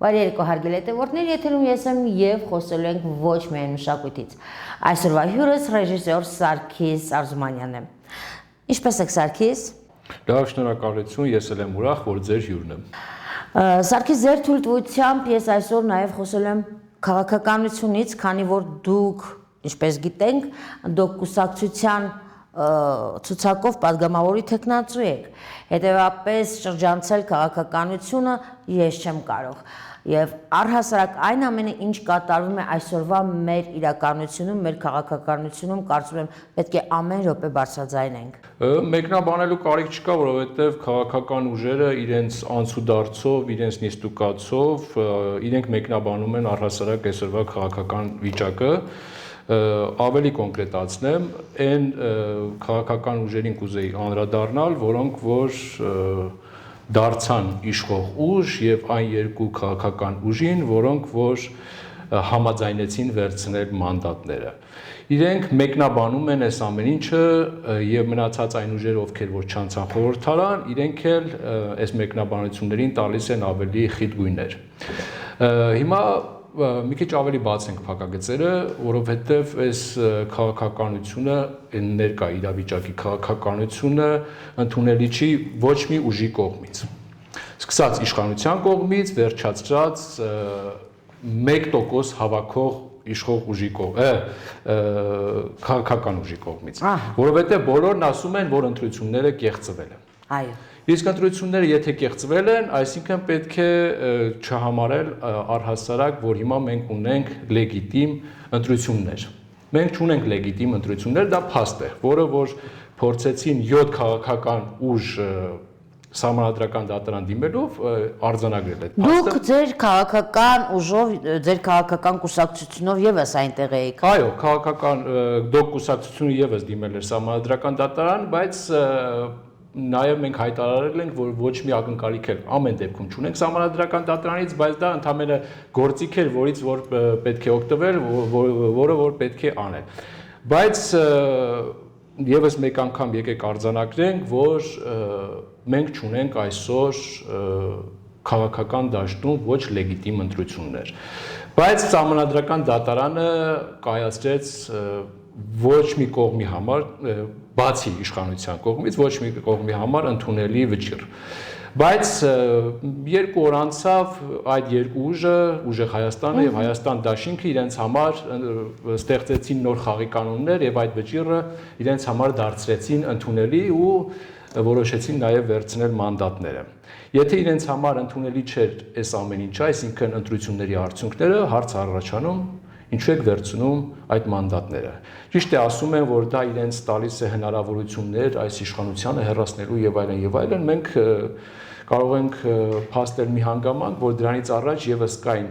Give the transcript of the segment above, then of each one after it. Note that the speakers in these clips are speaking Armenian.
Բարի երեկո հարգելի հետևորդներ, եթերում ես եմ եւ խոսելու ենք ոչ միայն մշակույթից։ Այսօրվա հյուրս ռեժիսոր Սարգիս Արզումանյանն է։ Ինչպե՞ս եք Սարգիս։ Լավ, շնորհակալություն, ես էլ եմ ուրախ, որ ձեր հյուրն եմ։ Սարգիս, ձեր թույլտվությամբ ես այսօր նաեւ խոսելու եմ քաղաքականությունից, քանի որ դուք, ինչպես գիտենք, դուք կուսակցության ցուցակով падգամավորի տեխնացու եք, հետևաբար շրջանցել քաղաքականությունը ես չեմ կարող եւ առհասարակ այն ամենը ինչ կատարվում է այսօրվա մեր իրականությունում, մեր քաղաքականությունում, կարծում եմ պետք է ամեն րոպե բարձրաձայնենք։ Մեկնաբանելու կարիք չկա, որովհետեւ քաղաքական ուժերը իրենց անցուդարձով, իրենց նիստուկացով, իրենք մեկնաբանում են առհասարակ այսօրվա քաղաքական վիճակը։ Ավելի կոնկրետացնեմ, այն քաղաքական ուժերին կուզեի անդրադառնալ, որոնք որ դարձան իշխող ուժ եւ այն երկու քաղաքական ուժին, որոնք որ համաձայնեցին վերցնել մանդատները։ Իրենք մեկնաբանում են այս ամեն ինչը եւ մնացած այն ուժերը, ովքեր որ չանցան խորհրդարան, իրենք էլ այս մեկնաբանություններին տալիս են ավելի խիտ գույներ։ Հիմա մի քիչ ավելի բաց ենք փակագծերը, որովհետև այս քաղաքականությունը, ներկա իրավիճակի քաղաքականությունը ընդունելի չի ոչ մի ուժի կողմից։ Սկսած իշխանության կողմից, վերջացած 1% հավաքող իշխող ուժի քաղաքական ուժի կողմից, որովհետև բոլորն ասում են, որ ընտրությունները կեղծվել են։ Այո։ Իսկ ընտրությունները եթե կեղծվել են, այսինքն պետք է չհամարել առհասարակ, որ հիմա մենք ունենք լեգիտիմ ընտրություններ։ Մենք չունենք լեգիտիմ ընտրություններ, դա փաստ է, որը որ փորձեցին 7 քաղաքական ուժ Սահմանադրական դատարան դիմելով արձանագրել այդ փաստը։ Դուք ձեր քաղաքական ուժով, ձեր քաղաքական կուսակցությունով եւս այնտեղ եք։ Այո, քաղաքական դոկ կուսակցությունը եւս դիմել էր Սահմանադրական դատարան, բայց նաև մենք հայտարարել ենք, որ ոչ մի ակնկալիք էլ ամեն դեպքում չունենք Սահմանադրական դատարանից, բայց դա ընդհանրապես գործիք էր, որից որ պետք է օգտվել, որը որ պետք է անել։ Բայց եւս մեկ անգամ եկեք արձանագրենք, որ մենք չունենք այսօր քաղաքական դաշտում ոչ լեգիտիմ ընտրություններ։ Բայց Սահմանադրական դատարանը կայացրեց ոչ մի կողմի համար, բացի իշխանության կողմից, ոչ մի կողմի համար ընդունելի վճիռ։ Բայց երկու օր անցավ այդ երկու ուժը Հայաստանը եւ Հայաստան դաշինքը իրենց համար ստեղծեցին նոր խաղի կանոններ եւ այդ վճիռը իրենց համար դարձրեցին ընդունելի ու որոշեցին նաեւ վերցնել մանդատները։ Եթե իրենց համար ընդունելի չէր այս ամեն ինչը, այսինքն ընտրությունների արդյունքները, հարց առաջանում ինչու եք վերցնում այդ մանդատները։ Ճիշտ է ասում են, որ դա իրենց տալիս է հնարավորություններ այս իշխանությանը հեռացնելու եւ այլն, մենք կարող ենք փաստել մի հանգամանք, որ դրանից առաջ եւս կային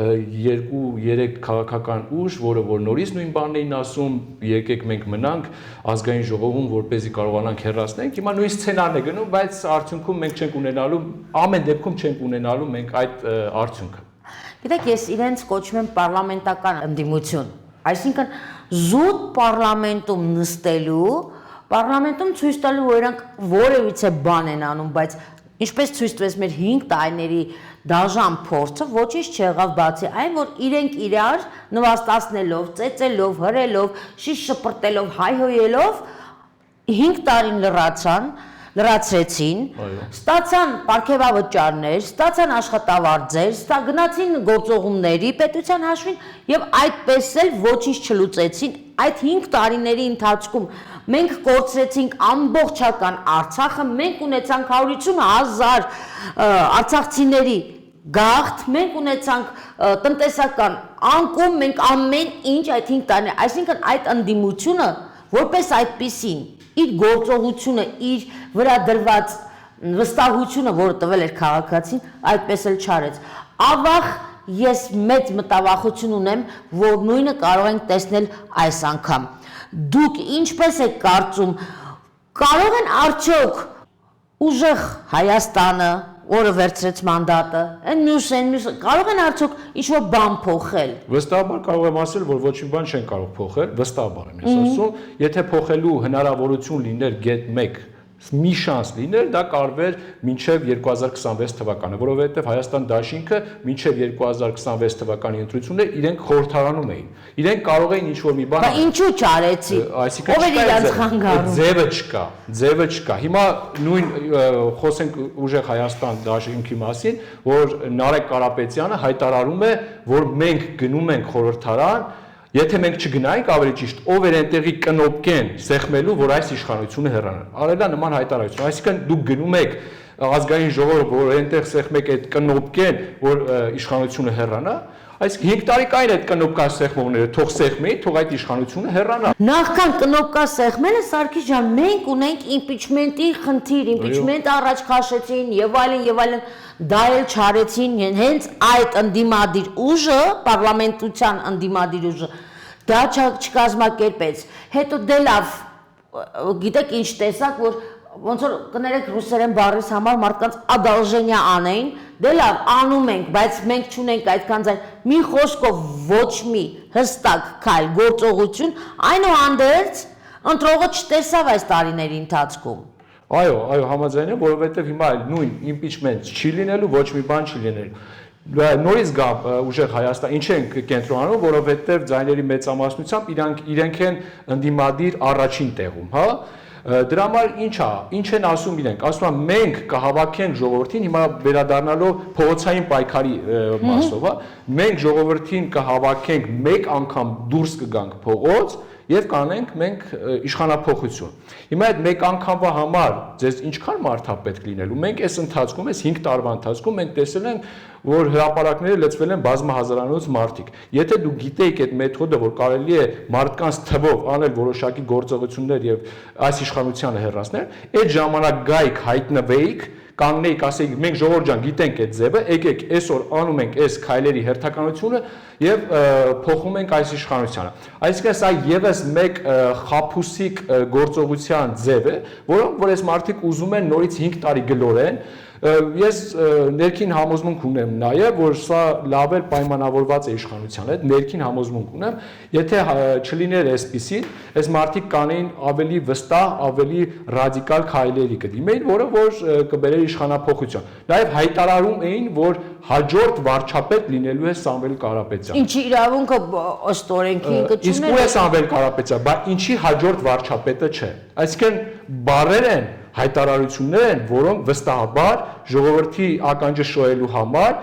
2-3 քաղաքական ուժ, որը որ նորից նույն բանն էին ասում, եկեք մենք մնանք ազգային ժողովում, որպեսզի կարողանանք հեռացնենք։ Հիմա նույն սցենարն է գնում, բայց արդյունքում մենք չենք ունենալու, ամեն դեպքում չենք ունենալու մենք այդ արդյունքը։ Գիտեք, ես իրենց կոչում եմ պարլամենտական ընդդիմություն, այսինքն զուտ պարլամենտում նստելու, պարլամենտում ցույց տալու, որ իրանք որևիցե բան են անում, բայց ինչպես ցույց տվեց մեր 5 տարիների դաժան փորձը, ոչինչ չեղավ բացի այն, որ իրենք իրար նվաստացնելով, ծեծելով, հրելով, շիշ շպրտելով, հայհոյելով 5 տարին լրացրեցին, ստացան պարգևավճարներ, ստացան աշխատավարձեր, գնացին գործողումների պետության հաշվին եւ այդպես էլ ոչինչ չլուծեցին։ Այդ 5 տարիների ընթացքում մենք կորցրեցինք ամբողջական Արցախը, մենք ունեցանք 150,000 արցախցիների գաղթ, մենք ունեցանք տնտեսական անկում, մենք ամեն ինչ այդ 5 տարիներ, այսինքն այդ ընդդիմությունը որպես այդպիսին իր գործողությունը, իր վրա դրված վստահությունը, որը տվել էր քաղաքացին, այդպես էլ չարեց։ Ավաղ ես մեծ մտավախություն ունեմ, որ նույնը կարող ենք տեսնել այս անգամ։ Դուք ինչպես եք կարծում, կարող են արդյոք ուժեղ Հայաստանը, որը վերցրեց մանդատը, այն մյուս կարող են արդյոք ինչ-որ բան փոխել։ Վստահաբար կարող եմ ասել, որ ոչ մի բան չեն կարող փոխել, վստահաբար եմ ես ասում, եթե փոխելու հնարավորություն լիներ գետ 1 մի շանս լիներ, դա կարվեր մինչև 2026 թվականը, որովհետև Հայաստան դաշինքը մինչև 2026 թվականի ընտրություններ իրենք խորհրդարանում էին։ Իրենք կարող էին ինչ-որ մի բան։ Բա ինչու չարեցի։ Ով էր իրանց խանգարում։ Ձևը չկա։ Հիմա նույն խոսենք ուժեղ Հայաստան դաշինքի մասին, որ Նարեկ Կարապետյանը հայտարարում է, որ մենք գնում ենք խորհրդարան, եթե մենք չգնայինք, ավելի ճիշտ, ով էր այնտեղի կնոպկեն սեղմելու, որ այս իշխանությունը հեռանա։ Արելա նման հայտարարություն, այսինքն դուք գնում եք ազգային ժողով, որ այնտեղ սեղմեք այդ կնոպկեն, որ իշխանությունը հեռանա, այսինքն 5 տարի կային այդ կնոպկա սեղմողները, թող սեղմեին, թող այդ իշխանությունը հեռանա։ Նախքան կնոպկա սեղմելը Սարգիս ջան, մենք ունենք իմպիչմենտի խնդիր, իմպիչմենտ առաջ քաշեցին եւ այլն, դա էլ չարեցին, հենց այդ ընդդիմադիր ուժը, պարլամենտության ընդդիմադիր ուժը, դա չկազմակերպեց։ Հետո դե լավ, գիտեք ինչ տեսակ, որ ոնց որ կներեք ռուսերեն բառից համար մարդկանց ադալժենիա անեին, դե լավ, անում ենք, բայց մենք չունենք այդքան ձայն, մի խոսքով ոչ մի հստակ քայլ, գործողություն, այնուհանդերձ ընտրողը չտեսավ այս տարիների ընթացքում։ Այո, համաձայն եմ, որովհետև հիմա նույն impeachment չի լինելու, ոչ մի բան չի լինելու։ Նորից գա ուժեղ Հայաստան, ինչ են կենտրոնանում, որովհետև ձայների մեծամասնությամբ իրենք են ընդդիմադիր առաջին տեղում, հա։ Դրա համար ինչ են ասում իրենք, ասում են մենք կհավաքենք ժողովրդին, հիմա վերադառնալով փողոցային պայքարի մասով, հա, մենք ժողովրդին կհավաքենք, մեկ անգամ դուրս կգանք փողոց եւ կանենք մենք իշխանափոխություն։ Հիմա այդ մեկ անգամվա համար ձեզ ինչքան մարդ է պետք լինելու։ Մենք այս ընթացքում, այս 5 տարվա ընթացքում մենք տեսել ենք, որ հրապարակները լցվել են բազմահազարանոց մարդիկ։ Եթե դու գիտեիք այդ մեթոդը, որ կարելի է մարդկանց թվով անել որոշակի գործողություններ եւ այս իշխանությանը հեռացնել, այդ ժամանակ գայիք հայտնվեիք, կանգնեիք, ասեիք, մենք ժողովուրդ ջան գիտենք այդ ձևը, եկեք այսօր անում ենք այս քայլերի հերթականությունը եւ փոխում ենք այս իշխանությանը։ Այսինքն սա եւս մեկ խաբուսիկ գործողության ձև է, որ այս մարդիկ ուզում են նորից 5 տարի գլորեն։ Ես ներքին համոզմունք ունեմ նաև, որ սա լավ էլ պայմանավորված է իշխանության հետ, ներքին համոզմունք ունեմ, եթե չլիներ այսպիսին, այս մարդիկ կանեին ավելի վստահ, ավելի ռադիկալ քայլերի կդիմեին, որը որ կբերեր իշխանափոխություն։ Նաև հայտարարում էին, որ հաջորդ վարչապետ լինելու է Սամվել Կարապետյանը։ Ինչի իրավունքը ըստ օրենքի ինքը Իսկ ու է Սամվել Կարապետյանը, բայց ինչի հաջորդ վարչապետը չէ։ Այսինքն բառեր են, հայտարարություններ են, որոնք վստահաբար ժողովրդի ականջը շոյելու համար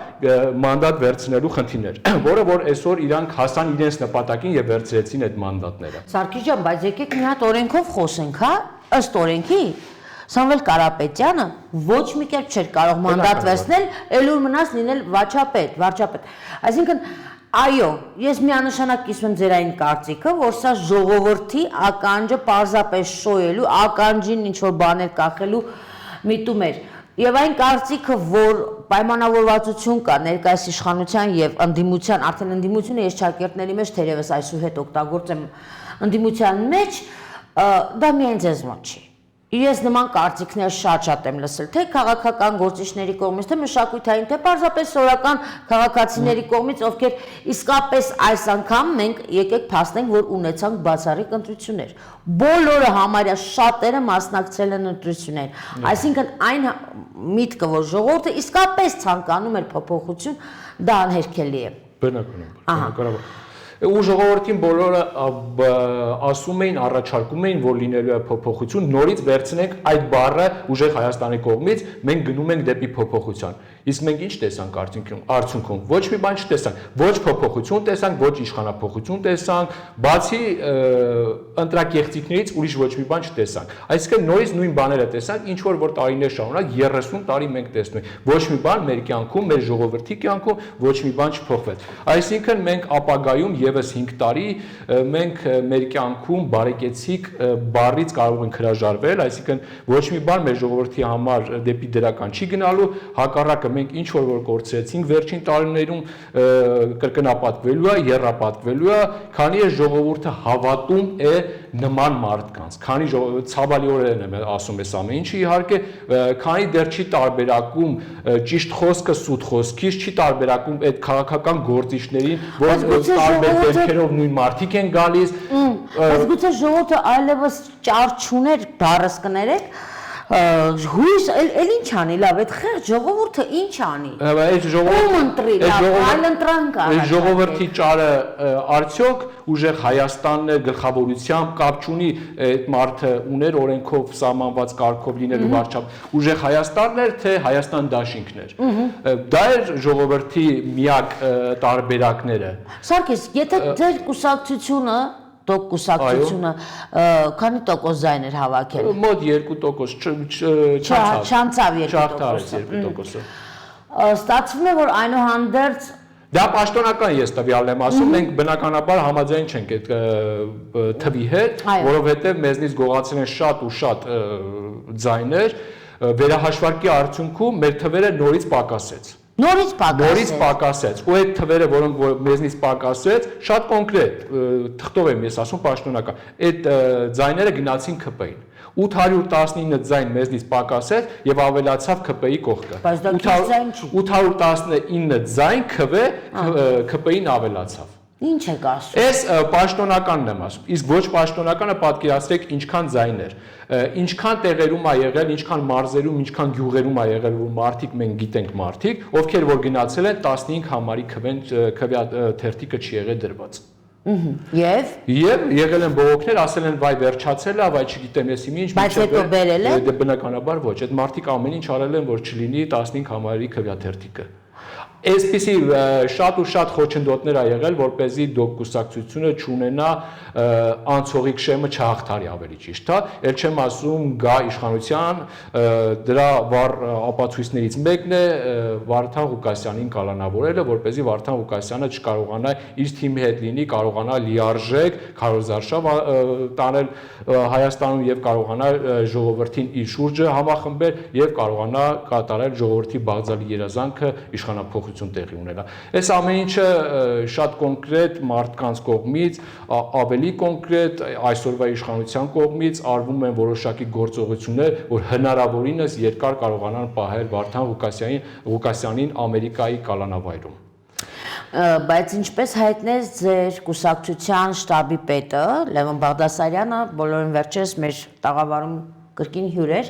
մանդատ վերցնելու խնդիրներ, որը որ այսօր իրանք հասան իրենց նպատակին եւ վերցրեցին այդ մանդատները։ Սարգիս ջան, բայց եկեք մի հատ օրենքով խոսենք, հա, ըստ օրենքի Սամվել Կարապետյանը ոչ մի կերպ չէր կարող մանդատ վերցնել, ելույթ մնաց լինել վարչապետ։ Այսինքն այո, ես միանշանակ կիսում եմ ձեր այն կարծիքը, որ սա ժողովրդի ականջը պարզապես շոյելու, ականջին ինչ-որ բաներ կախելու միտում էր։ Եվ այն կարծիքը, որ պայմանավորվածություն կա ներկայիս իշխանության եւ ընդդիմության, արդեն ընդդիմությունը ես ճակերտների մեջ թերևս այսուհետ օգտագործեմ ընդդիմության մեջ, դա միայն ձեզ մոտ չի։ Ես նման կարծիքներ շատ եմ լսել, թե քաղաքական գործիչների կողմից, թե մշակութային, թե պարզապես սովորական քաղաքացիների կողմից, ովքեր իսկապես այս անգամ մենք եկեք փաստենք, որ ունեցանք բացառիկ ընտրություններ։ Բոլորը համարյա շատերը մասնակցել են ընտրություններին։ Այսինքն այն միտքը, որ ժողովուրդը իսկապես ցանկանում էր փոփոխություն, դա անհերքելի է։ Բնականաբար։ Ու ժողովրդին բոլորը ասում էին, առաջարկում էին, որ լինելու է փոփոխություն, նորից վերցնենք այդ բառը ուժեղ Հայաստանի կողմից, մենք գնում ենք դեպի փոփոխության։ Իսկ մենք ինչ տեսանք արդյունքում։ Ոչ մի բան չտեսանք, ոչ փոփոխություն տեսանք, ոչ իշխանափոխություն տեսանք, բացի ընտրակեղծիքներից ուրիշ ոչ մի բան չտեսանք։ Այսինքն նորից նույն բաները տեսանք, ինչ որ տարիներ շարունակ 30 տարի մենք տեսնում ենք։ Ոչ մի բան մեր կյանքում, մեր ժողովրդի կյանքում ոչ մի բան չփոխվեց։ Այսինքն մենք ապագայում եւս 5 տարի մենք մեր կյանքում բարեկեցիկ բառից կարող ենք հրաժարվել, այսինքն ոչ մի բան մեր ժողովրդի համար դեպի դրական չի գնալու, հակառակը մենք ինչ որ կորցրեցինք վերջին տարիներում կրկնապատկվելու է, եռապատկվելու է, քանի է ժողովուրդը հավատում է նման մարդկանց, քանի ցավալիորեն եմ ասում ես ամեն ինչը իհարկե, քանի դեռ չի տարբերակում ճիշտ խոսքը սուտ խոսքից, չի տարբերակում այդ քաղաքական գործիչներին, որ տարբեր դեպքերով նույն մարդիկ են գալիս։ Բայց գուցե ժողովուրդը այլևս ճար չուներ, բառս կներեք, հույս էլ ինչ անի, լավ, այդ խեղճ ժողովուրդը ինչ անի։ Այդ ժողովրդի ճարը արդյոք ուժեղ Հայաստանն է գլխավորությամբ կապ չունի այդ մարդը ուներ օրենքով սահմանված կարգով լինելու վարչապետ։ Ուժեղ Հայաստանն էր, թե Հայաստան դաշինքն էր։ Դա էր ժողովրդի միակ տարբերակները։ Սարգիս, եթե ձեր կուսակցությունը կուսակցությունը քանի տոկոս ձայն էր հավաքել։ Մոտ 2% չանցավ 2%-ը։ Ստացվում է, որ այնուհանդերձ դա պաշտոնական ես տվյալն եմ ասում, մենք բնականաբար համաձայն չենք այդ թվի հետ, որովհետև մեզնից գողացել են շատ ու շատ ձայներ, վերահաշվարկի արդյունքում մեր թվերը նորից պակասեց։ Նորից պակասեց, ու այդ թվերը, որոնք մեզնից պակասեց, շատ կոնկրետ, թղթով եմ ես ասում պաշտոնական, այդ ձայները գնացին ԿՊ-ին, 819 ձայն մեզնից պակասեց և ավելացավ ԿՊ-ի կողքը, 819 ձայն ԿՊ-ին ավելացավ։ Ինչ եք ասում։ Այս պաշտոնականն եմ ասում, իսկ ոչ պաշտոնականը պատկերացրեք ինչքան ձայներ, ինչքան տեղերում ա եղել, ինչքան մարզերում, ինչքան գյուղերում ա եղել, որ մարդիկ մենք գիտենք մարդիկ, ովքեր որ գնացել են 15 համարի քվյա թերթիկը չի եղել դրված։ Եվ եղել են բողոքներ, ասել են վայ վերջացել է, վայ չգիտեմ ես ինչ, բայց հետո բերել է։ Բնականաբար ոչ, այդ մարդիկ ամեն ինչ արել են, որ չլինի 15 համարի քվյա թերթիկը։ Այսպիսի շատ ու շատ խոչընդոտներ ա եղել, որպեսզի կուսակցությունը չունենա անցողիկ շեմը չհաղթարի ավելի ճիշտ, հա, էլ չեմ ասում գա իշխանության, դրա վառ ապացույցներից մեկն է Վարդան Ղուկասյանին կալանավորելը, որպեսզի Վարդան Ղուկասյանը չկարողանա իր թիմի հետ լինի, կարողանա լիարժեք քարոզարշավ տանել Հայաստանում եւ կարողանա ժողովրդին իր շուրջը համախմբել եւ կարողանա կատարել ժողովրդի բաղձալի երազանքը իշխանափոխություն տեղի ունենա։ Այս ամեն ինչը շատ կոնկրետ մարդկանց կողմից, ավելի կոնկրետ այսօրվա իշխանության կողմից արվում են որոշակի գործողություններ, որ հնարավորինս երկար կարողանան պահել Վարդան Ղուկասյանին Ամերիկայի կալանավայրում։ Բայց ինչպես հայտնեց ձեր կուսակցության շտաբի պետը Լևոն Բաղդասարյանը, բոլորին վերջերս մեր տաղավարում կրկին հյուր էր,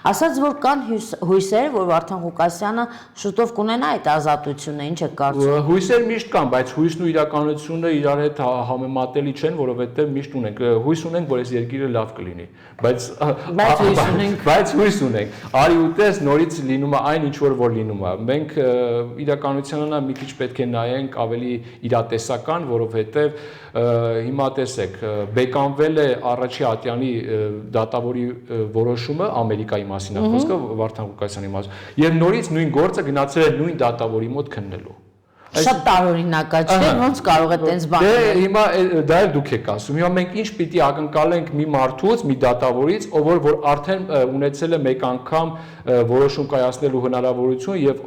ասաց, որ կան հույսեր, որ Վարդան Ղուկասյանը շուտով կունենա այդ ազատությունը, ինչ է կարծում։ Հույսեր միշտ կան, բայց հույսն ու իրականությունը իրար հետ համեմատելի չեն, որովհետև միշտ ունենք հույս ունենք, որ այս երկիրը լավ կլինի, բայց հույս ունենք։ Արի ու տես նորից լինում է այն ինչ որ լինում է։ Մենք իրականությանը մի քիչ պետք է նայենք ավելի իրատեսական, որովհետև հիմա տեսեք, բեկանվել է Առաջի Ատյանի դատավորի որոշումը Ամերիկայի մասին է խոսքը Վարդան Ղուկասյանի մասին, եւ նորից նույն գործը գնացել է նույն դատավորի մոտ քննելու։ Շատ տարօրինակ է, չէ՞, ոնց կարող է տենց բան։ Դե հիմա դա էլ դուք եք ասում։ Հիմա մենք ինչ պիտի ակնկալենք մի մարդուց, մի դատավորից, ով որ արդեն ունեցել է մեկ անգամ որոշում կայացնելու հնարավորություն եւ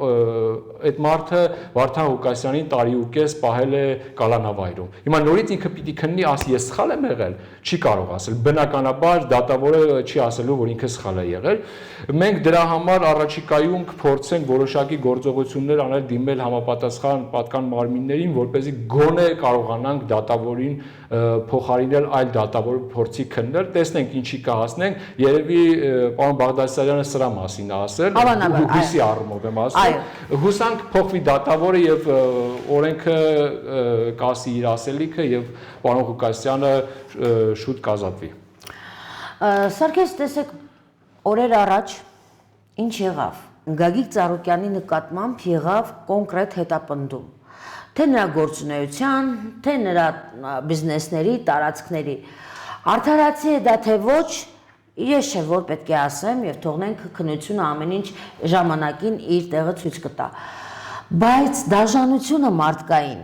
այդ մարդը Վարդան Ղուկասյանին տարի ու կես պահել է կալանավայրում։ Հիմա նորից ինքը պիտի քննի, ասի ես սխալ եմ եղել, չի կարող ասել։ Բնականաբար դատավորը չի ասելու, որ ինքը սխալ է եղել։ Մենք դրա համար առաջիկայում կփորձենք որոշակի գործողություններ անել, դիմել համապատասխան պատկան մարմիններին, որպեսզի գոնե կարողանանք դատավորին փոխարինել այլ դատավոր փորձի քննել, տեսնենք ինչի կհասնենք, երևի պարոն Բաղդասարյանը սրա մասին ասել, հույսի առումով եմ ասում, հուսանք փոխվի դատավորը եւ օրենքը կասի իր ասելիքը եւ պարոն Ղուկասյանը շուտ կազատվի։ Սարգիս, տեսեք, օրեր առաջ ինչ եղավ։ Գագիկ Ծառուկյանի նկատմամբ եղավ կոնկրետ հետապնդում, թե նրա գործունեության, թե նրա բիզնեսների, տարածքների։ Արդարացի է դա թե ոչ, ես չէ որ պետք է ասեմ եւ թողնենք քննությունը ամեն ինչ ժամանակին իր տեղը ցույց կտա։ Բայց դաժանությունը մարդկային։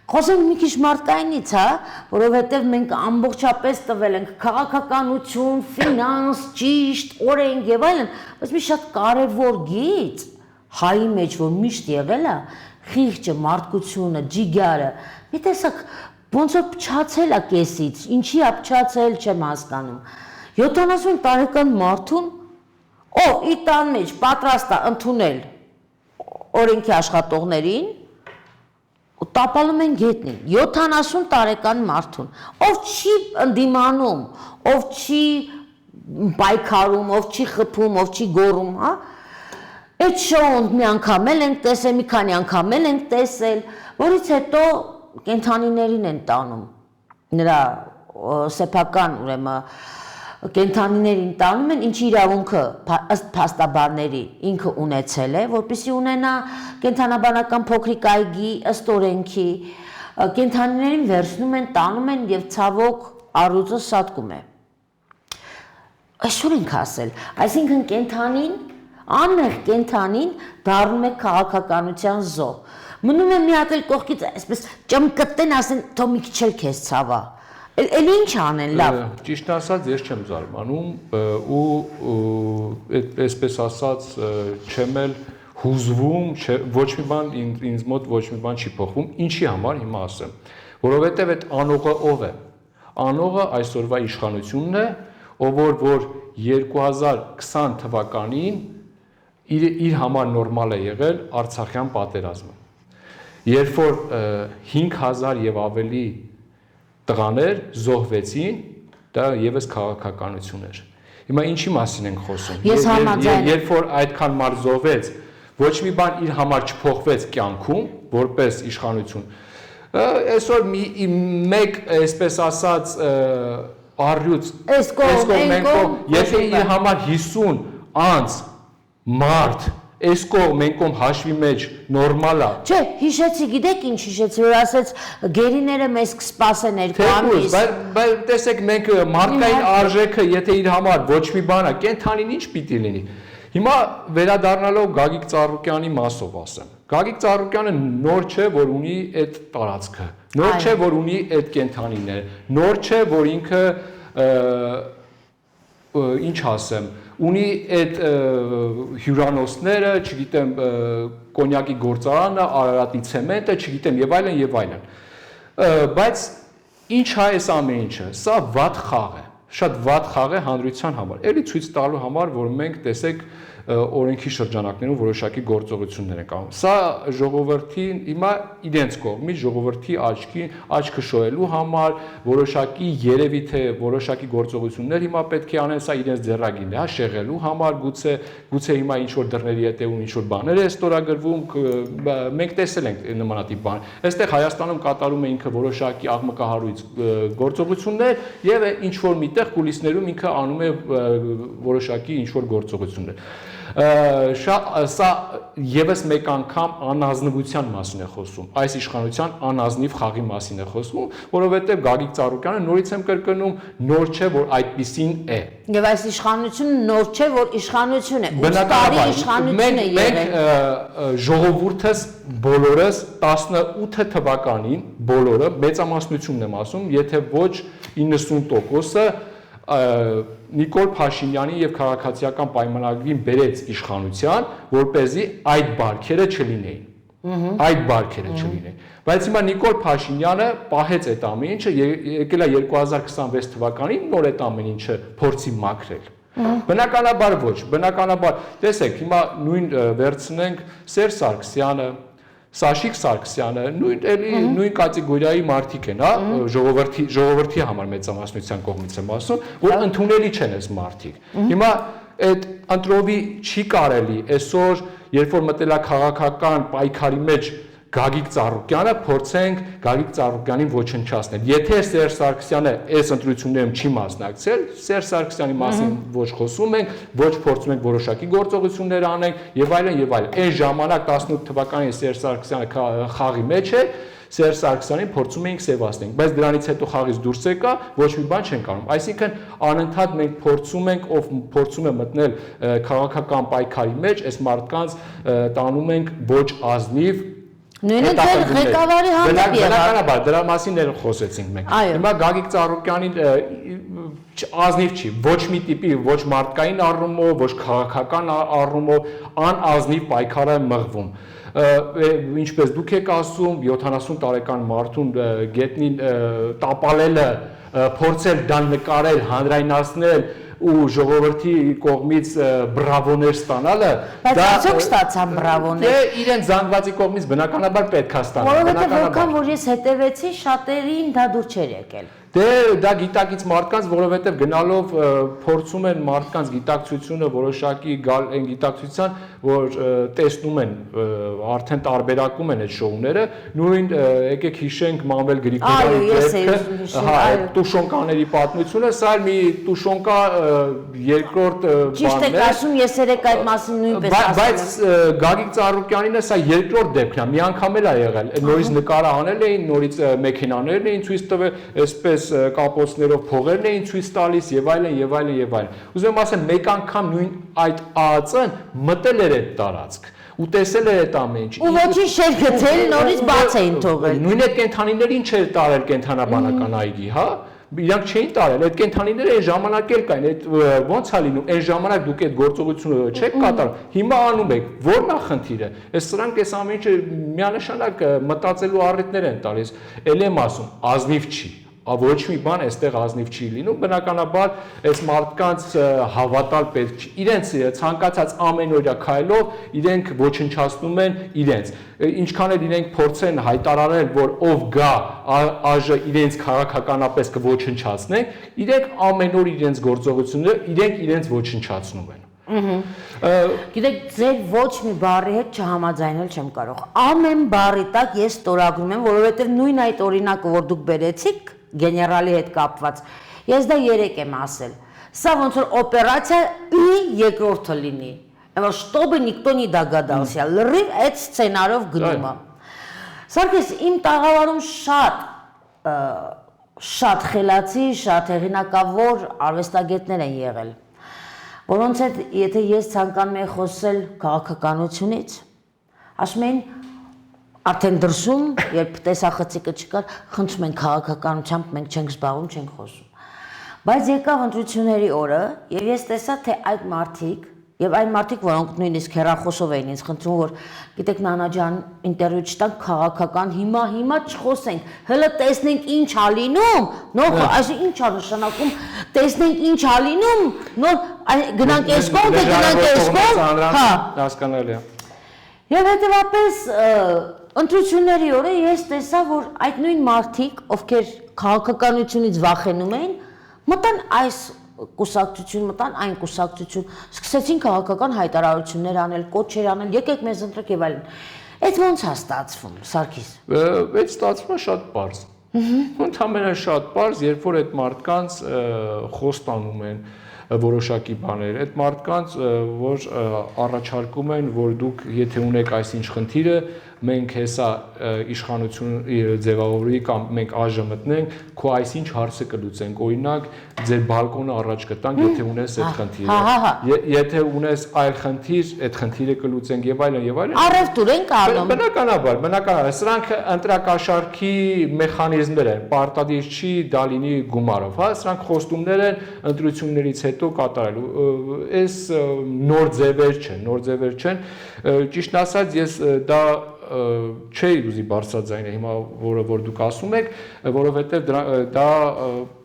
Խոսենք մի քիչ մարդկայինից, հա, որովհետև մենք ամբողջապես տվել ենք քաղաքականություն, ֆինանս, ճիշտ, օրենք եւ այլն, բայց մի շատ կարևոր գիծ հայի մեջ որ միշտ եղել է, խիղճը, մարդկությունը, ջիգարը, մի տեսակ ոնց որ փչացել է կեսից, ինչի է փչացել չեմ հասկանում։ 70 տարեկան մարդուն, ով իր տան մեջ պատրաստ է ընդունել օրենքի աշխատողներին, ու տապալում են գետնին 70 տարեկան մարդուն, ով չի ընդդիմանում, ով չի պայքարում, ով չի խփում, ով չի գոռում, հա։ Այդ շոուն մի անգամ էլ ենք տեսել, մի քանի անգամ էլ ենք տեսել, որից հետո կենդանիներին են տանում նրա սեփական ուրեմն կենդանիներին տանում են, ինչի իրավունքը ըստ փաստաբանների ինքը ունեցել է, որպեսզի ունենա կենդանաբանական փոքրիկ այգի ըստ օրենքի, կենդանիներին վերցնում են, տանում են եւ ցավոք առյուծը սատկում է։ Այսօր ենք ասել, այսինքն կենդանին, անմեղ կենդանին դառնում է քաղաքականության զոհ։ Մնում է մի հատ էլ կողքից այսպես ճմկտեն, ասեն, թող մի քիչ էլ քեզ ցավա։ Էլ ինչ անեն, լավ։ Ճիշտ ասած, ես չեմ զարմանում ու այսպես ասած չեմ էլ հուզվում, ոչ մի բան ինձ մոտ ոչ մի բան չի փոխվում, ինչի համար հիմա ասեմ, որովհետև այդ անողը ով է։ Անողը այսօրվա իշխանությունն է, ով որ 2020 թվականին իր համար նորմալ է եղել Արցախյան պատերազմը։ Երբ որ 5000 եւ ավելի տղաներ զոհվեցին, դա եւս քաղաքականություն էր։ Հիմա ինչի մասին ենք խոսում։ Երբ որ այդքան մարդ զոհվեց, ոչ մի բան իր համար չփոխվեց կյանքում, որպես իշխանություն։ Այսօր մեկ, այսպես ասած, առյուծ, եթե իր համար 50 անց մարդ այս կողմ են կողմ հաշվի մեջ նորմալ է։ Չէ, հիշեցի, գիտեք ինչ հիշեցի, որ ասեց գերիները մեզ կսպասեն 2 ամիս։ Բայց տեսեք, մենք մարդկային արժեքը, եթե իր համար ոչ մի բան է, կենդանին ինչ պիտի լինի։ Հիմա վերադառնալով Գագիկ Ծառուկյանի մասով ասեմ։ Գագիկ Ծառուկյանը նոր չէ, որ ունի այդ տարածքը։ Նոր չէ, որ ունի այդ կենդանիները։ Նոր չէ, որ ինքը ինչ ասեմ, ունի այդ հյուրանոցները, չգիտեմ, կոնյակի գործարանը, Արարատի ցեմենտը, չգիտեմ, եւ այլն եւ այլն։ Բայց ինչ է այս ամեն ինչը։ Սա վատ խաղ է։ Շատ վատ խաղ է հանրության համար։ Էլի ցույց տալու համար, որ մենք տեսեք օրենքի շրջանակներում որոշակի գործողություններ են կանում։ Սա ժողովրդին հիմա իրենց կողմից ժողովրդի աչքը շոյելու համար որոշակի երևի թե որոշակի գործողություններ հիմա պետք է անեն, սա իրենց ձեռագին է, հա, շեղելու համար, գուցե հիմա ինչ որ դռների հետևում ինչ որ բաներ է ստորագրվում, մենք տեսել ենք նմանատիպ բան։ Այստեղ Հայաստանում կատարում է ինքը որոշակի աղմկահարույց գործողություններ եւ ինչ որ միտեղ կուլիսներում ինքը անում է որոշակի ինչ որ գործողություններ։ Սա եւս մեկ անգամ անազնվության մասին է խոսում, այս իշխանության անազնիվ խաղի մասին է խոսում, որովհետեւ Գագիկ Ծառուկյանը նորից եմ կրկնում, նոր չէ, որ այդպիսին է։ Եվ այս իշխանությունը նոր չէ, որ իշխանություն է, 8 տարի իշխանություն է եղել։ Մենք ժողովուրդս բոլորս 18 թվականին բոլորը մեծամասնությունն եմ ասում, եթե ոչ 90%-ը Նիկոլ Փաշինյանի եւ քաղաքացիական պայմանագրին բերեց իշխանության, որպեսզի այդ բարքերը չլինեին։ Այդ բարքերը չլինեին։ Բայց հիմա Նիկոլ Փաշինյանը պահեց այդ ամեն ինչը, եկել է 2026 թվականին նոր այդ ամեն ինչը փորձի մաքրել։ Բնականաբար ոչ, բնականաբար, տեսեք, հիմա նույն վերցնենք Սերժ Սարգսյանը, Սաշիկ Սարգսյանը, նույն կատեգորիայի մարդիկ են, հա, ժողովրդի համար մեծամասնության կողմից եմ ասում, որ ընդունելի չեն այս մարդիկ։ Հիմա այդ ընտրովի չի կարելի այսօր, երբ որ մտել է քաղաքական պայքարի մեջ Գագիկ Ծառուկյանը, փորձենք Գագիկ Ծառուկյանին ոչնչացնել։ Եթե Սերժ Սարգսյանը այս ընտրություններում չի մասնակցել, Սերժ Սարգսյանի մասին ոչ խոսում ենք, ոչ փորձում ենք որոշակի գործողություններ անենք եւ այլն եւ այլն։ Այն ժամանակ 18 թվականին Սերժ Սարգսյանը խաղի մեջ է, Սերժ Սարգսյանին փորձում էինք սևացնել, բայց դրանից հետո խաղից դուրս եկա, ոչ մի բան չենք անում։ Այսինքն անընդհատ մենք փորձում ենք, ով փորձում է մտնել քաղաքական պայքարի մեջ, այս մարդկանց տանում ենք ոչ ազնիվ Նույնիսկ ղեկավարի հանդեպ եղավ։ Բնականաբար դրա մասին խոսեցինք մենք։ Հիմա Գագիկ Ծառուկյանին ազնիվ չի, ոչ մի տիպի, ոչ մարդկային առումով, ոչ քաղաքական առումով անազնիվ պայքար է մղվում։ Ինչպես դուք եք ասում, 70 տարեկան մարդուն գետնին տապալելը, փորձել դա նկարել, հանրայնացնել ու ժողովրդի կողմից բրավոներ ստանալը, բայց արդյոք ստացան բրավոներ։ Դե իրեն զանգվածի կողմից բնականաբար պետք է ստանալ։ Որովհետև որքան որ ես հետևեցի, շատերին դա դուր չէր եկել։ Դե դա գիտակից մարդկանց, որովհետև գնալով փորձում են մարդկանց գիտակցությունը որոշակի գալ այն գիտակցության, որ տեսնում են արդեն տարբերակում են այդ շոուները, նույն եկեք հիշենք Մանվել Գրիգորյանի դեպքը, հա, Տուշոնկաների պատմությունը, սա մի Տուշոնկա երկրորդ Ճիշտ եք ասում, ես երեք այդ մասին նույնպես ասում եմ։ Բայց Գագիկ Ծառուկյանինը սա երկրորդ դեպքն է, մի անգամ էլ է եղել, նորից նկարը անել էին, նորից մեքենաներն էին ցույց տվել, այսպես կապոցներով փողերն էին ցույց տալիս եւ այլն եւ այլն եւ այլն։ Ուզում եմ ասեմ, մեկ անգամ նույն այդ ԱԱԾ-ն մտել էր այդ տարածք ու տեսել էր այդ ամեն ինչ։ Ու ոչինչ չէր գտել, նորից բաց էին թողել։ Նույն այդ կենթանիներին չէր տարել կենթանաբանական այգի, հա։ Իրանք չէին տարել, այդ կենթանիները այն ժամանակ էլ կային, այդ ո՞նց է լինում, այն ժամանակ դուք այդ գործողությունը չեք կատարում, հիմա անում եք, ո՞րն է խնդիրը։ Այս սրանք այս ամեն ինչը միանշանակ մտածելու առիթներ են տալիս, ել եմ ասում, ազնիվ չի։ Ոչ մի բան այստեղ ազնիվ չի լինում, բնականաբար այս մարդկանց հավատալ պետք չի։ Իրենց ցանկացած ամենօրյա քայլով իրենք ոչնչացնում են իրենց։ Ինչքան էլ իրենք փորձեն հայտարարել, որ ով գա ԱԺ իրենց քաղաքականապես կոչնչացնեն, իրենք ամեն օր իրենց գործողությունները իրենք իրենց ոչնչացնում են։ Գիտեք, ձեր ոչ մի բառի հետ չհամաձայնել չեմ կարող։ Ամեն բառի տակ ես ստորագրում եմ, որովհետև նույն այդ օրինակը, որ դուք բերեցիք, գեներալի հետ կապված, ես դա երեք եմ ասել։ Սա ոնց որ օպերացիայի երկրորդը լինի։ Որ чтобы никто не догадался, լրիվ այդ սցենարով գնում է։ Սարգիս, իմ տաղավարում շատ խելացի, շատ հեղինակավոր արվեստագետներ են եղել, որոնց հետ եթե ես ցանկանում եմ խոսել քաղաքականությունից, ասում են արդեն դրսում, երբ տեսախցիկը չկար, խնդրում են քաղաքականությամբ մենք չենք զբաղվում, չենք խոսում։ Բայց եկավ ընտրությունների օրը, եւ ես տեսա, թե այդ մարդիկ, եւ այն մարդիկ, որոնք նույնիսկ հեռախոսով էին ինձ խնդրում, որ գիտեք Նանա ջան, ինտերվյու չտանք քաղաքական, հիմա չխոսենք, հələ տեսնենք ինչ ա լինում, նոր այսինքն ինչ ա նշանակում, տեսնենք ինչ ա լինում, նոր գնանք այս կողմ, գնանք այս կողմ, հա, հասկանալի է։ Եվ հետևաբար ընտրությունների օրը ես տեսա, որ այդ նույն մարդիկ, ովքեր քաղաքականությունից վախենում էին, մտան այս կուսակցություն, մտան այն կուսակցություն, սկսեցին քաղաքական հայտարարություններ անել, կոչեր անել, եկեք մեզ ընտրեք եւ այլն։ Այդ ոնց է ստացվում, Սարգիս։ Այդ ստացվում է շատ པարզ։ Ընդհանրապես շատ པարզ, երբ որ այդ մարդկանց խոստանում են որոշակի բաներ, այդ մարդկանց, որ առաջարկում են, որ դուք եթե ունեք այսինչ խնդիրը, մենք հեսա իշխանություն ձևավորի կամ մենք ԱԺ մտնենք, քո այսինչ հարցը կլուծենք, օրինակ ձեր բալկոնը առաջ կտանք, եթե ունես այդ խնդիրը։ Եթե ունես այլ խնդիր, այդ խնդիրը կլուծենք եւ այլն եւ այլն։ Առևտուր են անում։ Բնականաբար, սրանք ընտրակաշարքի մեխանիզմներ են, պարտադիր չի դա լինի գումարով, հա, սրանք խոստումներ են ընտրություններից հետո կատարելու։ Այս նոր ձևեր չեն, ճիշտ ասած ես դա չէի ուզի բարձրաձայնել հիմա որ դուք ասում եք, որովհետև դա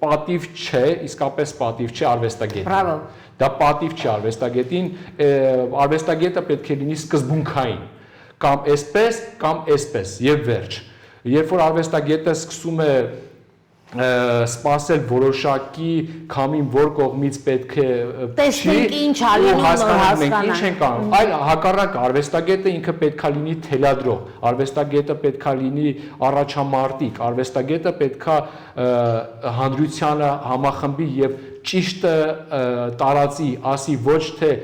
պատիվ չէ, իսկապես պատիվ չէ արվեստագետին։ Բրավո։ Դա պատիվ չէ արվեստագետին, արվեստագետը պետք է լինի սկզբունքային, կամ այսպես, կամ այսպես, եւ վերջ։ Երբ որ արվեստագետը սկսում է սпасել որոշակի քամին որ կողմից պետք է տեսնենք ինչ ա լինում հասկանանք մենք ինչ ենք անում, այլ հակառակ արվեստագետը ինքը պետքա լինի թելադրող, արվեստագետը պետքա լինի առաջամարտիկ, արվեստագետը պետքա հանրությանը համախմբի եւ ճիշտը տարածի, ասի ոչ թե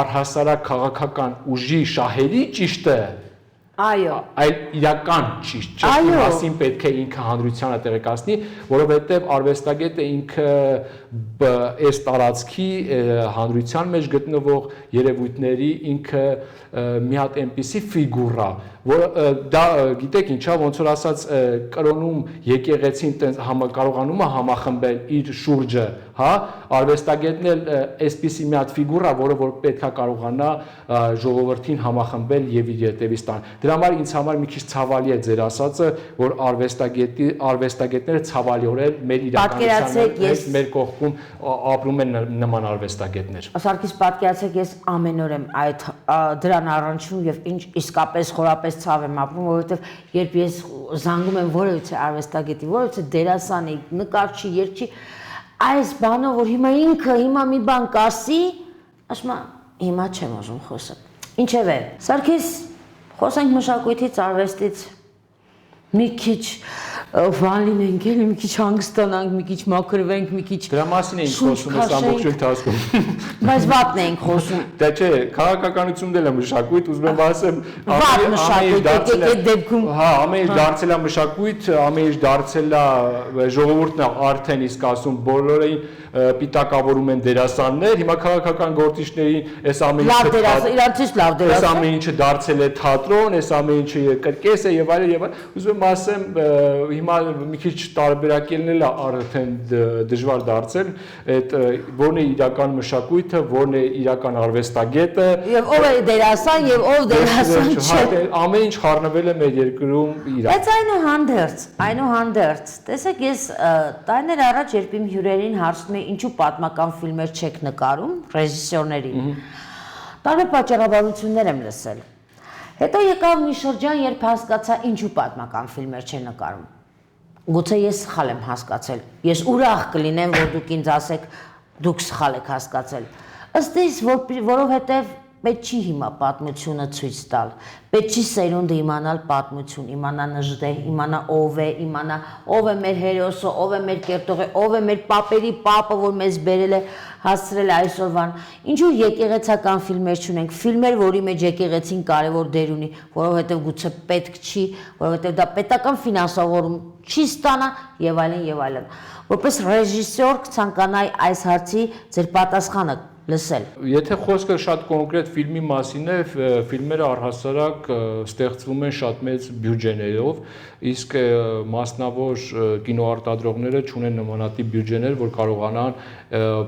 առհասարակ քաղաքական ուժի շահերի ճիշտը, այո, այլ իրական ճիշտի մասին պետք է ինքը հանրությանը տեղեկացնի, որովհետև արվեստագետը ինքը այս տարածքի հանրության մեջ գտնվող երևույթների ինքը մի հատ այնպիսի ֆիգուրա, որ դա գիտեք ինչա, ոնց որ ասած կրոնում եկեղեցին կարողանում է համախմբել իր շուրջը, հա, արվեստագետն էլ այսպիսի մի հատ ֆիգուրա, որը որ պետքա կարողանա ժողովրդին համախմբել եւ իր ետևից տան։ Դրա համար ինձ համար մի քիչ ցավալի է ձեր ասածը, որ արվեստագետները ցավալիորեն մեր իրականության մեր կողքում ապրում են նման արվեստագետներ։ Սարգիս, պատկերացեք, ես ամեն օր եմ այդ դրան առնչվում եւ ինչ իսկապես խորապես այդպես ցավ եմ ապրում, որովհետև երբ ես զանգում եմ որևիցե արվեստագետի, որևիցե դերասանի, նկարչի, երգչի, այս բանով որ հիմա մի բան կասի, ասում եմ, հիմա չեմ ուզում խոսալ։ Ինչևէ, Սարգիս, խոսենք մշակույթից, արվեստից, մի քիչ վան լինենք, էլի մի քիչ հանգստանանք, մի քիչ մաքրվենք, մի քիչ դրա մասին էինք խոսում այս ամբողջ ընթացքում։ Բայց վատն էինք խոսում։ Դա չէ, քաղաքականությունն էլ է մշակույթ, ուզում եմ ասեմ, Վատ մշակույթ, այդ դեպքում։ Հա, ամեն ինչ դարձել է մշակույթ, ամեն ինչ դարձել է ժողովուրդն է արդեն իսկ ասում բոլորին պիտակավորում են դերասաններ, հիմա քաղաքական գործիչներին այս ամեն ինչը լավ դերասան, իրանցից լավ դերասան։ Այս ամեն ինչը դարձել է թատրոն, այս ամեն ինչը կրկես է եւ այլն եւ այլն։ Ուզում եմ ասեմ, հիմա մի քիչ տարբերակելն էլ արդեն դժվար դարձել, այդ որն է իրական մշակույթը, որն է իրական արվեստագետը Եվ ով է դերասան եւ ով դերասան չէ։ Ամեն ինչ խառնվել է մեր երկրում իրար։ Բայց այնուհանդերձ, տեսեք, ես տարիներ առաջ երբ իմ հյուրերին հարցնում էի ինչու պատմական ֆիլմեր չեք նկարում, ռեժիսորներին, տարբեր պատճառաբանություններ եմ լսել։ Հետո եկավ մի շրջան, երբ հասկացա ինչու պատմական ֆիլմեր չեն նկարում։ Գուցե ես սխալ եմ հասկացել։ Ես ուրախ կլինեմ, որ դուք ինձ ասեք, դուք սխալ եք հասկացել։ Ըստ իս, որովհետև պետք չի հիմա պատմությունը ցույց տալ։ Պետք չի սերունդը իմանալ պատմություն, իմանա նժդեհ, իմանա ով է, իմանա ով է մեր հերոսը, ով է մեր կերտողը, ով է մեր պապերի պապը, որ մեզ բերել է, հասցրել է այսօրվան։ Ինչու եկեղեցական ֆիլմեր չունենք, ֆիլմեր, որի մեջ եկեղեցին կարևոր դեր ունի, որովհետև գուցե պետք չի, որովհետև դա պետական ֆինանսավորում չի ստանա եւ այլն եւ այլն։ Որպես ռեժիսոր կցանկանայի այս հարցի ձեր պատասխանը լսել։ Եթե խոսքը շատ կոնկրետ ֆիլմի մասին է, ֆիլմերը առհասարակ ստեղծվում են շատ մեծ բյուջեներով, իսկ մասնավոր կինոարտադրողները չունեն նմանատիպ բյուջեներ, որ կարողանան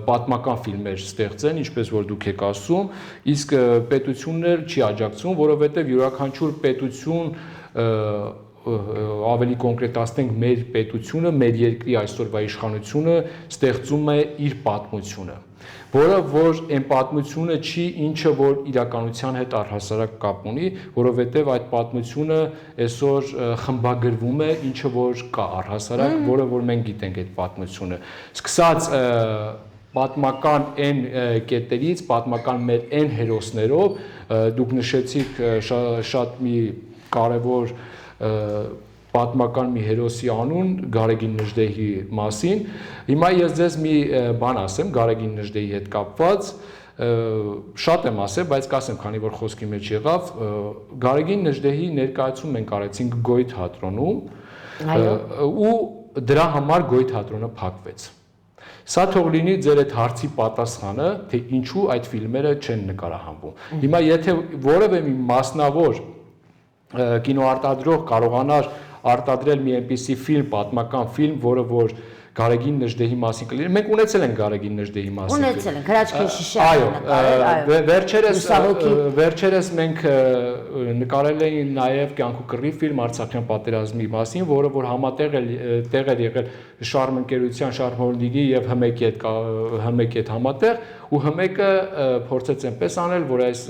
պատմական ֆիլմեր ստեղծեն, ինչպես որ դուք եք ասում, իսկ պետությունն էլ չի աջակցում, որովհետև յուրաքանչյուր պետություն ավելի կոնկրետացնենք մեր պետությունը, մեր երկրի այսօրվա իշխանությունը ստեղծում է իր պատմությունը, որը որ այն պատմությունը չի, ինչը որ իրականության հետ առհասարակ կապ ունի, որովհետև այդ պատմությունը այսօր խմբագրվում է, ինչը որ կա առհասարակ, որը որ մենք գիտենք այդ պատմությունը։ Սկսած պատմական այն կետերից, պատմական մեր այն հերոսներով, դուք նշեցիք շատ մի կարևոր պատմական մի հերոսի անուն Գարեգին Նժդեհի մասին։ Հիմա ես ձեզ մի բան ասեմ Գարեգին Նժդեհի հետ կապված, շատ եմ ասել, բայց կասեմ, քանի որ խոսքի մեջ եղավ, Գարեգին Նժդեհի ներկայացում մենք արեցինք Գոյ թատրոնում, ու դրա համար Գոյ թատրոնը փակվեց։ Սա թող լինի ձեր այդ հարցի պատասխանը, թե ինչու այդ ֆիլմերը չեն նկարահանվում։ Հիմա եթե որևէ մի մասնավոր կինոարտադրող կարողանար արտադրել մի այնպիսի ֆիլմ, պատմական ֆիլմ, որը որ Գարեգին Նժդեհի մասին կլինի։ Մենք ունեցել ենք Գարեգին Նժդեհի մասին։ Ունեցել ենք, Հրաչքե Շիշյանը նկարել, այո, վերջերս մենք նկարել էինք նաև կյանք ու կռիվ ֆիլմ Արցախյան պատերազմի մասին, որը որ համատեղ էր եղել Շարմ ընկերության, Շարմ հոլդինգի եւ ՀՄԿ-ի հետ համատեղ, ու ՀՄԿ-ը փորձեց այնպես անել, որ այս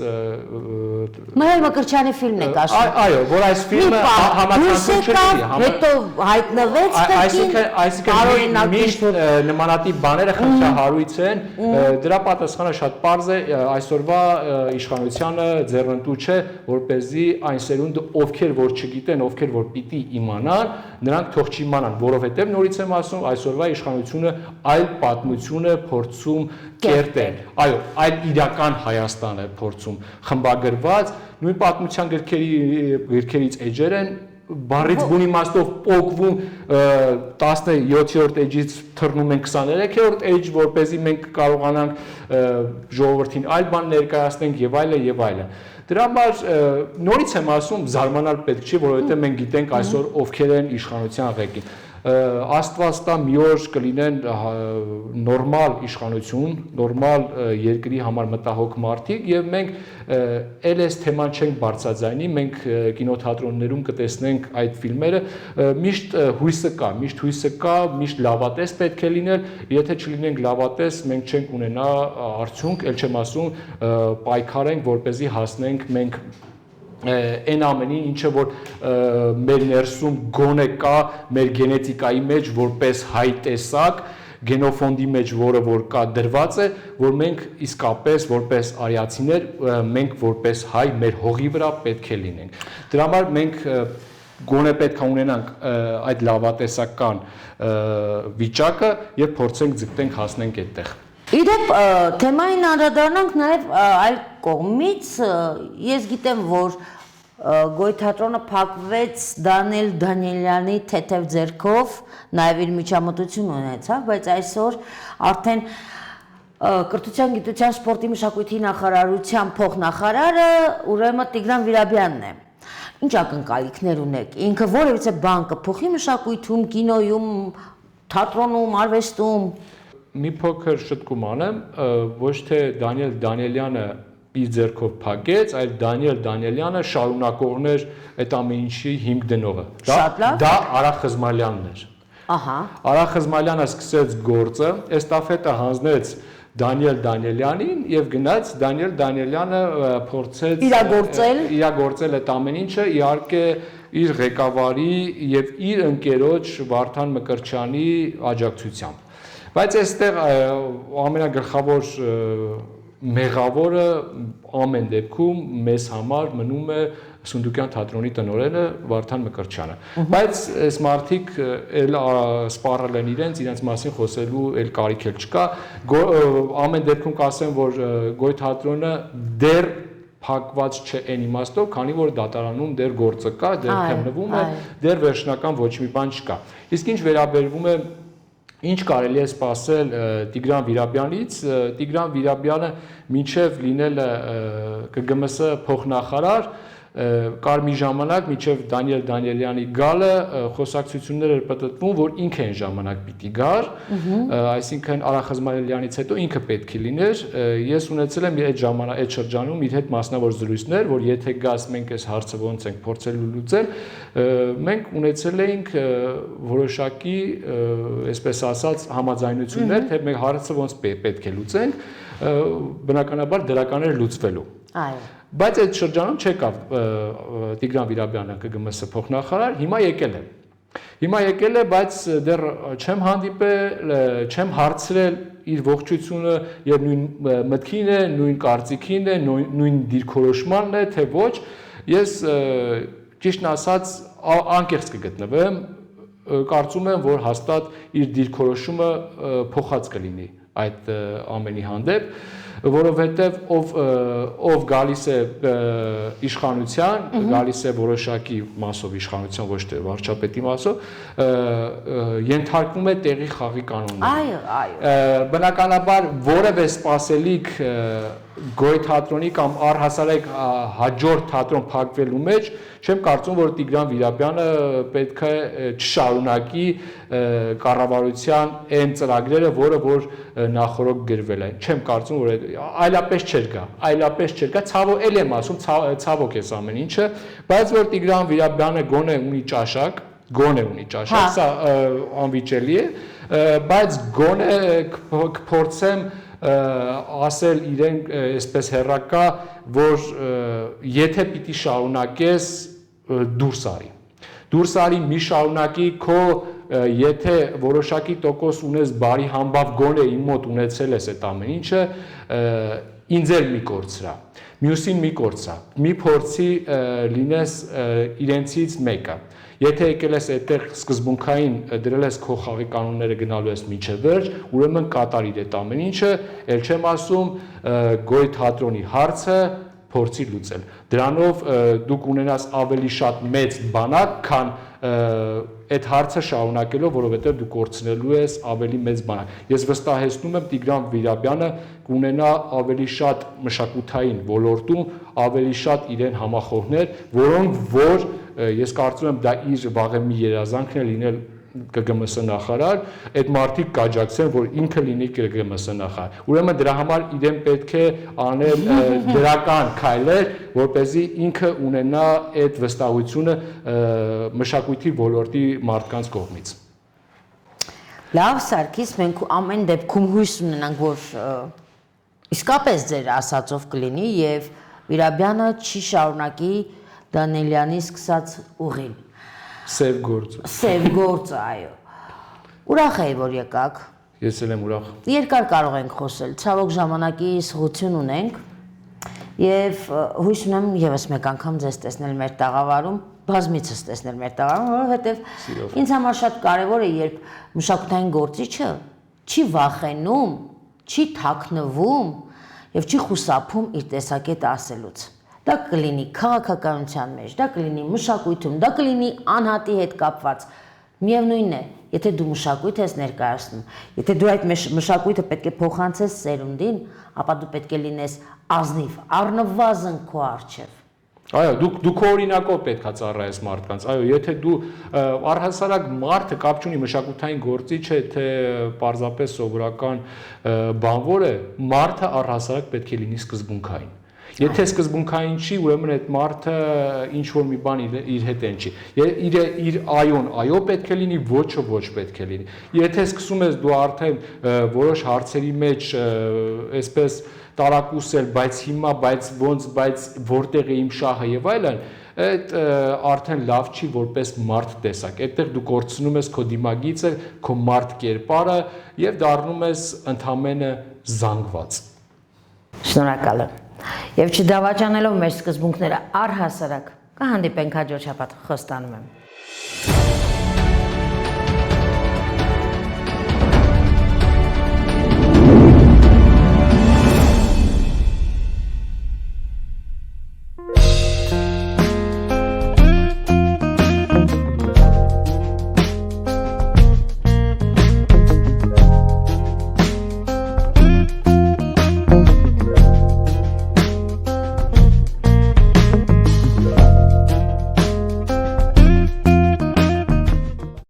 Մհեր Մկրտչյանի ֆիլմն է ասում։ Այո, որ այս ֆիլմը համացանցում չէ, հետո հայտնվեց, այսինքն միշտ նմանատիպ բաները խնդրահարույց են, դրա պատասխանը շատ պարզ է, այսօրվա իշխանությանը ձեռնտու չէ, որպեսզի այն սերունդը, ովքեր որ չգիտեն, ովքեր որ պիտի իմանան, նրանք թող չիմանան, որովհետև նորից եմ ասում, այսօրվա իշխանությունը այլ պատմություն է փորձում կերտել։ Այո, այլ իրական Հայաստան է փորձում խմբագրված, նույն պատմության գրքերից էջեր են բառից բուն իմաստով պոկվում 17-րդ էջից թռնում են 23-րդ էջ, որպեսզի մենք կարողանանք ժողովրդին այլ բան ներկայացնենք եւ այլն եւ այլն։ Դրա համար նորից եմ ասում, զարմանալ պետք չի, որովհետեւ մենք գիտենք այսօր ովքեր են իշխանության ղեկին։ Աստված տա մի օր կլինեն նորմալ իշխանություն, նորմալ երկրի համար մտահոգ մարդիկ եւ մենք էլ այս թեման չենք բարձրաձայնի, մենք կինոթատրոններում կտեսնենք այդ ֆիլմերը, միշտ հույսը կա, միշտ լավատես պետք է լինել, եթե չլինենք լավատես, մենք չենք ունենա արդյունք, ել չեմ ասում, պայքարենք, որպեսզի հասնենք մենք այն ամենին, ինչը որ մեր ներսում գոնե կա մեր գենետիկայի մեջ որպես հայ տեսակ, գենոֆոնդի մեջ, որը որ կա դրված է, որ մենք իսկապես որպես արիացիներ, մենք որպես հայ մեր հողի վրա պետք է լինենք։ Դրա համար մենք գոնե պետք է ունենանք այդ լավատեսական վիճակը եւ փորձենք ձգտենք հասնենք այդտեղ։ Իդեպ թեմային անդրադառնանք նաև այլ կողմից, ես գիտեմ, որ Գոյթատրոնը փակվեց Դանիել Դանիելյանի թեթև ձեռքով, նաև իր միջամտություն ունեցավ, բայց այսօր արդեն Կրթության, գիտության, սպորտի, մշակույթի նախարարության փոխնախարարը ուրեմն Տիգրան Վիրաբյանն է։ Ինչ ակնկալիքներ ունեք։ Ինքը որևիցե բան կփոխի մշակույթում, կինոյում, թատրոնում, արվեստում։ Մի փոքր շտկում անեմ, ոչ թե Դանիել Դանիելյանը իր ձեռքով փակեց, այլ Դանիել Դանիելյանը շարունակողներ այդ ամեն ինչի հիմք դնողը։ Դա Արա Խզմալյանն էր։ Ահա։ Արա Խզմալյանը սկսեց գործը, էստաֆետը հանձնեց Դանիել Դանիելյանին եւ գնաց Դանիել Դանիելյանը փորձեց իրագործել այդ ամեն ինչը, իհարկե իր ղեկավարի եւ իր ընկերոջ Վարդան Մկրտչյանի աջակցությամբ։ Բայց այստեղ ամենագլխավոր մեղավորը ամեն դեպքում մեզ համար մնում է Սունդուկյան թատրոնի տնօրենը Վարդան Մկրտչյանը։ Բայց այս մարդիկ էլ սպառել են իրենց մասին խոսելու էլ կարիք էլ չկա։ Ամեն դեպքում կասեմ, որ Գոյ թատրոնը դեռ փակված չէ այն իմաստով, քանի որ դատարանում դեռ գործը կա, դեռ քննվում է, դեռ վերջնական ոչ մի բան չկա։ Իսկ ինչ վերաբերվում է Ինչ կարելի է սպասել Տիգրան Վիրաբյանից, Տիգրան Վիրաբյանը մինչև լինելը ԿԳՄՍ փոխնախարար կար մի ժամանակ մինչև Դանիել Դանիելյանի գալը խոսակցություններ էր պատտվում, որ ինքը այն ժամանակ պիտի գար, այսինքն Արա Խզմալյանից հետո ինքը պետք է լիներ։ Ես ունեցել եմ այդ ժամանակ այդ շրջանում իր հետ մասնավոր զրույցներ, որ եթե գաս մենք այս հարցը ոնց ենք փորձելու լուծել, մենք ունեցել էինք որոշակի, այսպես ասած, համաձայնություններ, թե մենք հարցը ոնց պետք է լուծենք, բնականաբար դրական էր լուծվելու։ Այո։ Բայց այդ շրջանում չեկավ Տիգրան Վիրաբյանը ԿԳՄՍ փոխնախարար, հիմա եկել է, բայց դեռ չեմ հանդիպել, չեմ հարցրել իր ողջությունը եւ նույն մտքին է, նույն կարծիքին է, նույն դիրքորոշմանն է, թե ոչ։ Ես ճիշտն ասած անկեղծ կգտնվեմ, կարծում եմ, որ հաստատ իր դիրքորոշումը փոխած կլինի այդ ամենի հանդեպ, որովհետև ով գալիս է իշխանության, գալիս է որոշակի մասով իշխանության, ոչ թե վարչապետի մասով, ենթարկվում է տեղի խաղի կանոններին։ Այո։ Բնականաբար որևէ սպասելիք Գոյ թատրոնի կամ առհասարակ հաջորդ թատրոն փակվելու մեջ չեմ կարծում, որ Տիգրան Վիրաբյանը պետք է չշարունակի կառավարության այն ծրագրերը, որը որ նախորդ գրվել է։ Չեմ կարծում, որ այլապես չէր գա, ցավոք էլ եմ ասում, ցավոք էս ամեն ինչը, բայց որ Տիգրան Վիրաբյանը գոնե ունի ճաշակ, սա անվիճելի է, բայց գոնե կփորձեմ ասել իրեն այսպես հեռակա, որ եթե պիտի շարունակես դուրս արի մի շարունակի քո եթե որոշակի տոկոս ունես բարի համբավ գոնե իմ մոտ ունեցել ես այդ ամեն ինչը ինձ էլ մի կորցրա մյուսին մի կորցրա մի փորձի լինես իրենցից մեկը Եթե եկել ես այդտեղ սկզբունքային դրել ես քո խաղի կանոնները գնալու ես մինչև վերջ, ուրեմն կատարիր այդ ամեն ինչը, ել չեմ ասում Գոյ թատրոնի հարցը փորձի լուծել։ Դրանով դուք ունենաս ավելի շատ մեծ բանակ, քան այդ հարցը շարունակելով, որովհետև դու կորցնելու ես ավելի մեծ բանակ։ Ես վստահեցնում եմ Տիգրան Վիրաբյանը կունենա ավելի շատ մշակութային ոլորտում, ավելի շատ իրեն համախոհներ, որոնք որ ես կարծում եմ դա իր վաղեմի երազանքն է լինել ԿԳՄՍ նախարար, այդ մարդիկ կաջակցեն, որ ինքը լինի ԿԳՄՍ նախարար։ Ուրեմն դրա համար իրեն պետք է անել դրական քայլեր, որպեսզի ինքը ունենա այդ վստահությունը մշակույթի ոլորտի մարդկանց կողմից։ Լավ, Սարգիս, մենք ամեն դեպքում հույս ունենանք, որ իսկապես ձեր ասածով կլինի եւ Վիրաբյանը չի շարունակի Դանիելյանի սկսած ուղին։ Սև գործը։ Սև գործը, այո։ Ուրախ եի, որ եկաք։ Ես էլ եմ ուրախ։ Երկար կարող ենք խոսել, ցավոք ժամանակի սղություն ունենք եւ հույս ունեմ եւս մեկ անգամ ձեզ տեսնել մեր տաղավարում, բազմիցս տեսնել մեր տաղավարում, որովհետեւ ինձ համար շատ կարեւոր է, երբ մշակութային գործիչը չի վախենում, չի թաքնվում եւ չի խուսափում իր տեսակետը ասելուց։ Դա կլինի քաղաքականության մեջ, դա կլինի մշակույթում, դա կլինի անհատի հետ կապված։ Միևնույնն է, եթե դու մշակույթ ես ներկայացնում, եթե դու այդ մշակույթը պետք է փոխանցես սերունդին, ապա դու պետք է լինես ազնիվ, առնվազն քո առջև։ Այո, դու քո օրինակով պետքա ծառայես մարդկանց։ Այո, եթե դու առհասարակ մարդը կապ չունի մշակութային գործիչ է, թե պարզապես սովորական բանվոր է, մարդը առհասարակ պետք է լինի սկզբունքային։ Եթե սկզբունքային չի, ուրեմն այդ մարդը ինչ որ մի բան իր հետ են չի։ Իր այոն այո պետք է լինի, ոչը ոչ պետք է լինի։ Եթե սկսում ես դու արդեն որոշ հարցերի մեջ այսպես տարակուսել, բայց հիմա, բայց որտեղ է իմ շահը եւ այլն, այդ արդեն լավ չի որպես մարդ տեսակ։ Այդտեղ դու կորցնում ես քո դիմագիծը, քո մարդ կերպարը եւ դառնում ես ընդամենը զանգված։ Շնորհակալ եմ։ Եվ չդավաճանելով մեր սկզբունքները առհասարակ կհանդիպենք հաջորդ շաբաթ, խոստանում եմ։